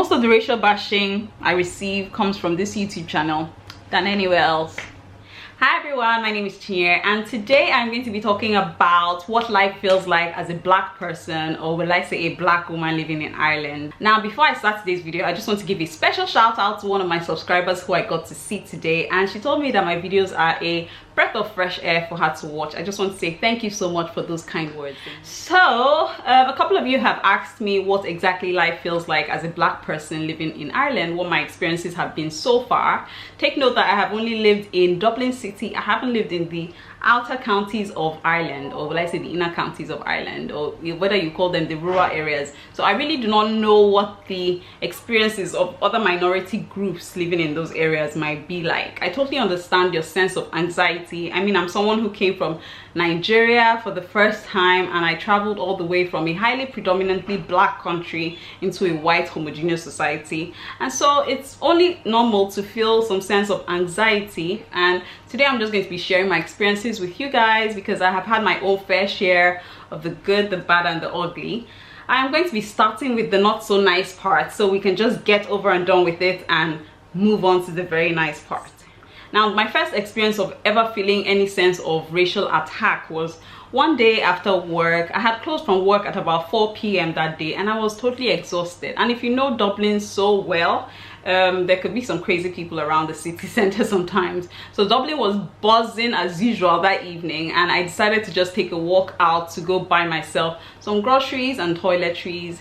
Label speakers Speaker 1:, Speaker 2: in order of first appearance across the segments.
Speaker 1: most of the racial bashing I receive comes from this YouTube channel than anywhere else. Hi everyone, my name is Chinyere, and today I'm going to be talking about what life feels like as a black person, or will I say a black woman living in Ireland. Now, before I start today's video, I just want to give a special shout out to one of my subscribers who I got to see today, and she told me that my videos are a breath of fresh air for her to watch. I just want to say thank you so much for those kind words. So a couple of you have asked me what exactly life feels like as a black person living in Ireland, what my experiences have been so far. Take note that I have only lived in Dublin City. I haven't lived in the outer counties of Ireland, or will I say the inner counties of Ireland, or whether you call them the rural areas. So I really do not know what the experiences of other minority groups living in those areas might be like. I totally understand your sense of anxiety. I mean, I'm someone who came from Nigeria for the first time, and I traveled all the way from a highly predominantly black country into a white homogeneous society, and so it's only normal to feel some sense of anxiety. And today I'm just going to be sharing my experiences with you guys, because I have had my own fair share of the good, the bad, and the ugly. I'm going to be starting with the not so nice part, so we can just get over and done with it and move on to the very nice part. Now, my first experience of ever feeling any sense of racial attack was one day after work. I had closed from work at about 4 p.m. that day, and I was totally exhausted. And if you know Dublin so well, there could be some crazy people around the city center sometimes. So Dublin was buzzing as usual that evening, and I decided to just take a walk out to go buy myself some groceries and toiletries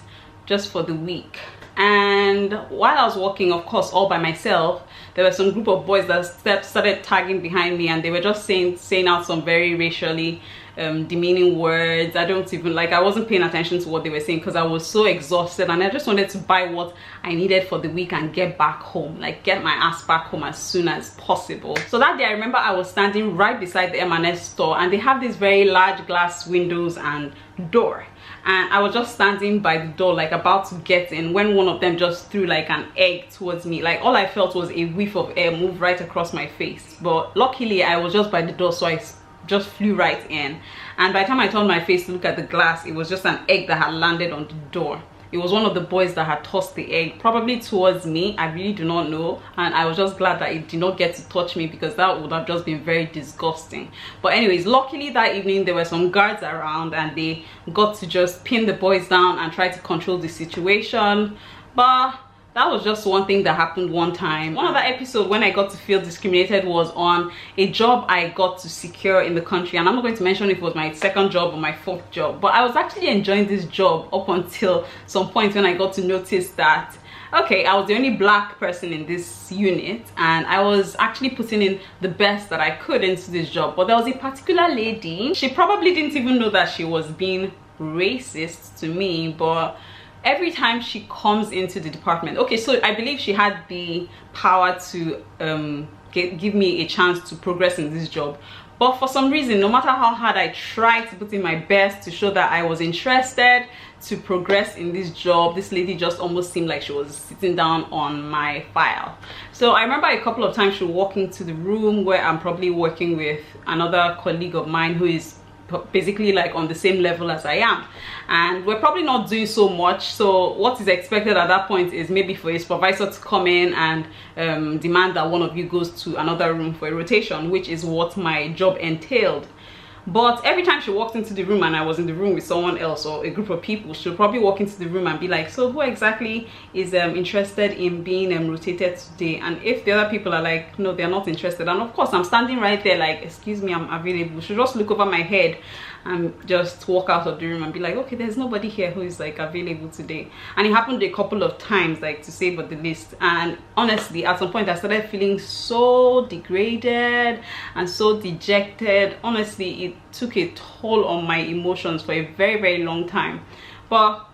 Speaker 1: just for the week. And while I was walking, of course, all by myself, there were some group of boys that started tagging behind me, and they were just saying out some very racially demeaning words. I wasn't paying attention to what they were saying because I was so exhausted, and I just wanted to buy what I needed for the week and get back home, like get my ass back home as soon as possible. So that day I remember I was standing right beside the M&S store, and they have these very large glass windows and door, and I was just standing by the door, like about to get in, when one of them just threw like an egg towards me. Like, all I felt was a whiff of air move right across my face, but luckily I was just by the door, so I just flew right in. And by the time I turned my face to look at the glass, it was just an egg that had landed on the door. It was one of the boys that had tossed the egg, probably towards me. I really do not know, and I was just glad that it did not get to touch me, because that would have just been very disgusting. But anyways, luckily that evening there were some guards around, and they got to just pin the boys down and try to control the situation. But that was just one thing that happened one time. One other episode when I got to feel discriminated was on a job I got to secure in the country, and I'm not going to mention if it was my second job or my fourth job, but I was actually enjoying this job up until some point when I got to notice that, okay, I was the only black person in this unit, and I was actually putting in the best that I could into this job. But there was a particular lady, she probably didn't even know that she was being racist to me, but every time she comes into the department, okay, so I believe she had the power to give me a chance to progress in this job, but for some reason, no matter how hard I tried to put in my best to show that I was interested to progress in this job, this lady just almost seemed like she was sitting down on my file. So I remember a couple of times she would walk into the room where I'm probably working with another colleague of mine who is basically like on the same level as I am, and we're probably not doing so much. So what is expected at that point is maybe for a supervisor to come in and demand that one of you goes to another room for a rotation, which is what my job entailed. But every time she walked into the room and I was in the room with someone else or a group of people, she'll probably walk into the room and be like, so who exactly is interested in being rotated today? And if the other people are like, no, they're not interested, and of course I'm standing right there like, excuse me, I'm available, she'll just look over my head and just walk out of the room and be like, okay, there's nobody here who is like available today. And it happened a couple of times, like to say but the least. And honestly, at some point I started feeling so degraded and so dejected. Honestly, it took a toll on my emotions for a very, very long time. But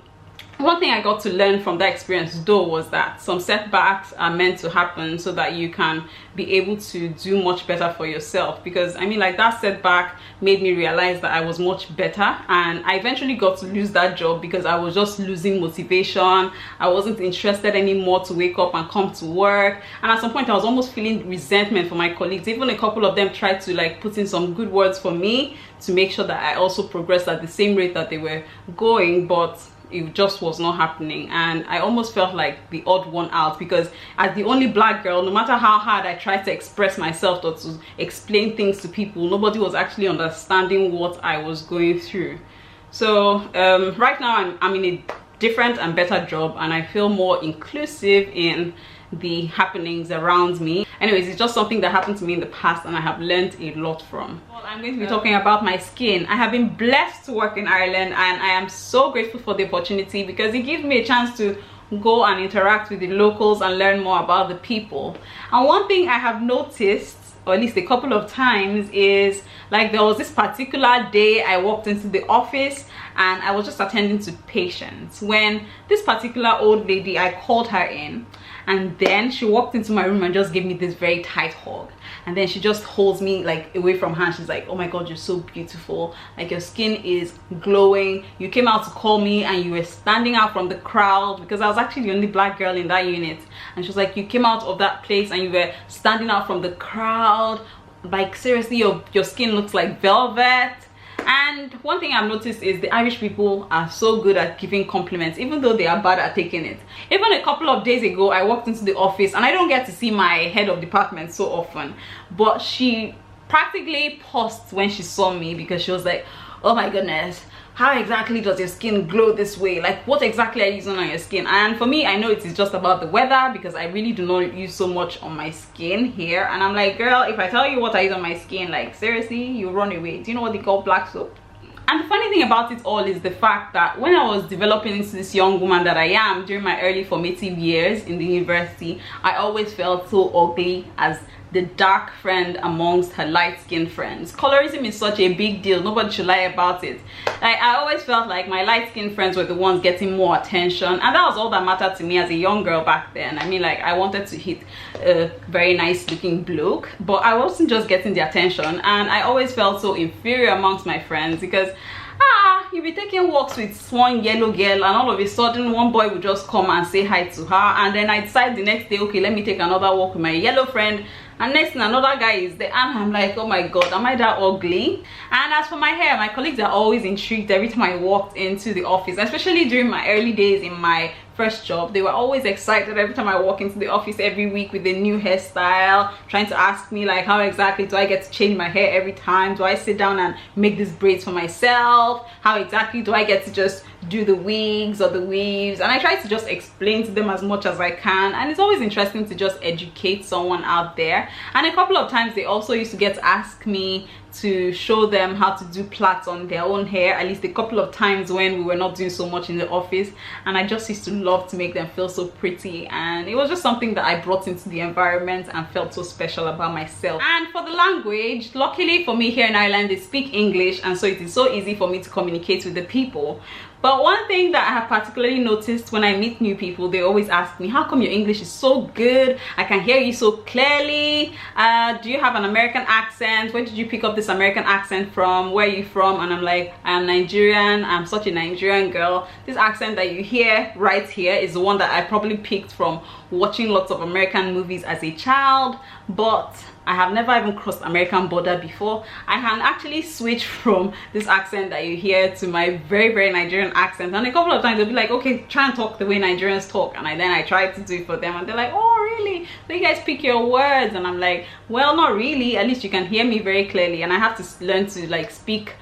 Speaker 1: one thing I got to learn from that experience though was that some setbacks are meant to happen so that you can be able to do much better for yourself. Because I mean, like, that setback made me realize that I was much better, and I eventually got to lose that job because I was just losing motivation. I wasn't interested anymore to wake up and come to work, and at some point I was almost feeling resentment for my colleagues. Even a couple of them tried to like put in some good words for me to make sure that I also progressed at the same rate that they were going, but it just was not happening, and I almost felt like the odd one out, because as the only black girl, no matter how hard I tried to express myself or to explain things to people, nobody was actually understanding what I was going through. So right now I'm in a different and better job, and I feel more inclusive in the happenings around me. Anyways, it's just something that happened to me in the past, and I have learned a lot from. Well, I'm going to be talking about my skin. I have been blessed to work in Ireland, and I am so grateful for the opportunity, because it gives me a chance to go and interact with the locals and learn more about the people. And one thing I have noticed, or at least a couple of times, is like there was this particular day I walked into the office and I was just attending to patients when this particular old lady, I called her in, and then she walked into my room and just gave me this very tight hug, and then she just holds me like away from her, and she's like, oh my god, you're so beautiful, like your skin is glowing, you came out to call me and you were standing out from the crowd, because I was actually the only black girl in that unit, and she was like, you came out of that place and you were standing out from the crowd, like seriously, your skin looks like velvet. And one thing I've noticed is the Irish people are so good at giving compliments, even though they are bad at taking it. Even a couple of days ago, I walked into the office, and I don't get to see my head of department so often, but she practically paused when she saw me, because she was like, oh my goodness, how exactly does your skin glow this way? Like, what exactly are you using on your skin? And for me, I know it is just about the weather, because I really do not use so much on my skin here. And I'm like, girl, if I tell you what I use on my skin, like seriously, you run away. Do you know what they call black soap? And the funny thing about it all is the fact that when I was developing into this young woman that I am during my early formative years in the university, I always felt so ugly as the dark friend amongst her light-skinned friends. Colorism is such a big deal, nobody should lie about it. Like, I always felt like my light-skinned friends were the ones getting more attention, and that was all that mattered to me as a young girl back then. I mean, like, I wanted to hit a very nice looking bloke, but I wasn't just getting the attention, and I always felt so inferior amongst my friends, because you'll be taking walks with one yellow girl, and all of a sudden one boy would just come and say hi to her, and then I decide the next day, okay, let me take another walk with my yellow friend, and next thing another guy is there, and I'm like, oh my god, am I that ugly? And as for my hair, my colleagues are always intrigued every time I walked into the office, especially during my early days in my first job. They were always excited every time I walk into the office every week with a new hairstyle, trying to ask me like, how exactly do I get to change my hair every time? Do I sit down and make these braids for myself? How exactly do I get to just do the wigs or the weaves? And I try to just explain to them as much as I can, and it's always interesting to just educate someone out there. And a couple of times they also used to get to ask me to show them how to do plaits on their own hair, at least a couple of times when we were not doing so much in the office, and I just used to love to make them feel so pretty, and it was just something that I brought into the environment and felt so special about myself. And for the language, luckily for me here in Ireland, they speak English, and so it is so easy for me to communicate with the people. But one thing that I have particularly noticed when I meet new people, they always ask me, how come your English is so good? I can hear you so clearly. Do you have an American accent? Where did you pick up this American accent from? Where are you from? And I'm like, I'm Nigerian. I'm such a Nigerian girl. This accent that you hear right here is the one that I probably picked from watching lots of American movies as a child, but I have never even crossed American border before. I can actually switch from this accent that you hear to my very Nigerian accent, and a couple of times they'll be like, okay, try and talk the way Nigerians talk, and then I try to do it for them, and they're like, oh really? So you guys pick your words? And I'm like, well, not really, at least you can hear me very clearly, and I have to learn to like speak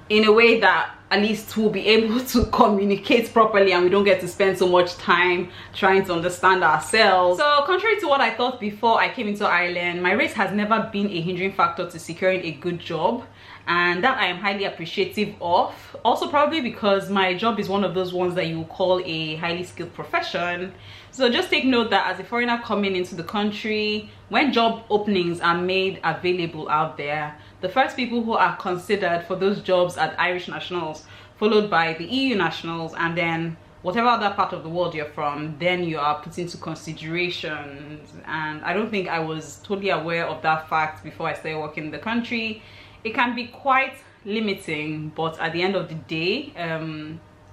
Speaker 1: in a way that at least we'll be able to communicate properly, and we don't get to spend so much time trying to understand ourselves. So contrary to what I thought before I came into Ireland, my race has never been a hindering factor to securing a good job, and that I am highly appreciative of. Also probably because my job is one of those ones that you would call a highly skilled profession. So just take note that as a foreigner coming into the country, when job openings are made available out there, the first people who are considered for those jobs are Irish nationals, followed by the EU nationals, and then whatever other part of the world you're from, then you are put into consideration. And I don't think I was totally aware of that fact before I started working in the country. It can be quite limiting, but at the end of the day,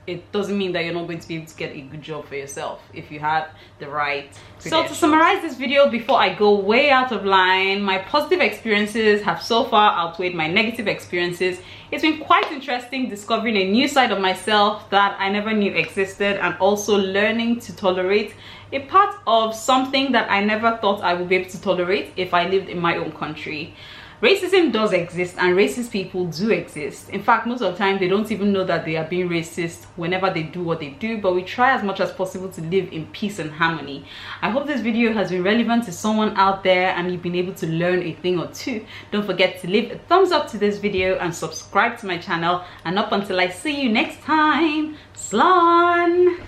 Speaker 1: it doesn't mean that you're not going to be able to get a good job for yourself if you have the right credentials. So to summarize this video before I go way out of line, my positive experiences have so far outweighed my negative experiences. It's been quite interesting discovering a new side of myself that I never knew existed, and also learning to tolerate a part of something that I never thought I would be able to tolerate if I lived in my own country. Racism does exist, and racist people do exist. In fact, most of the time they don't even know that they are being racist whenever they do what they do, but we try as much as possible to live in peace and harmony. I hope this video has been relevant to someone out there and you've been able to learn a thing or two. Don't forget to leave a thumbs up to this video and subscribe to my channel, and up until I see you next time, Slán!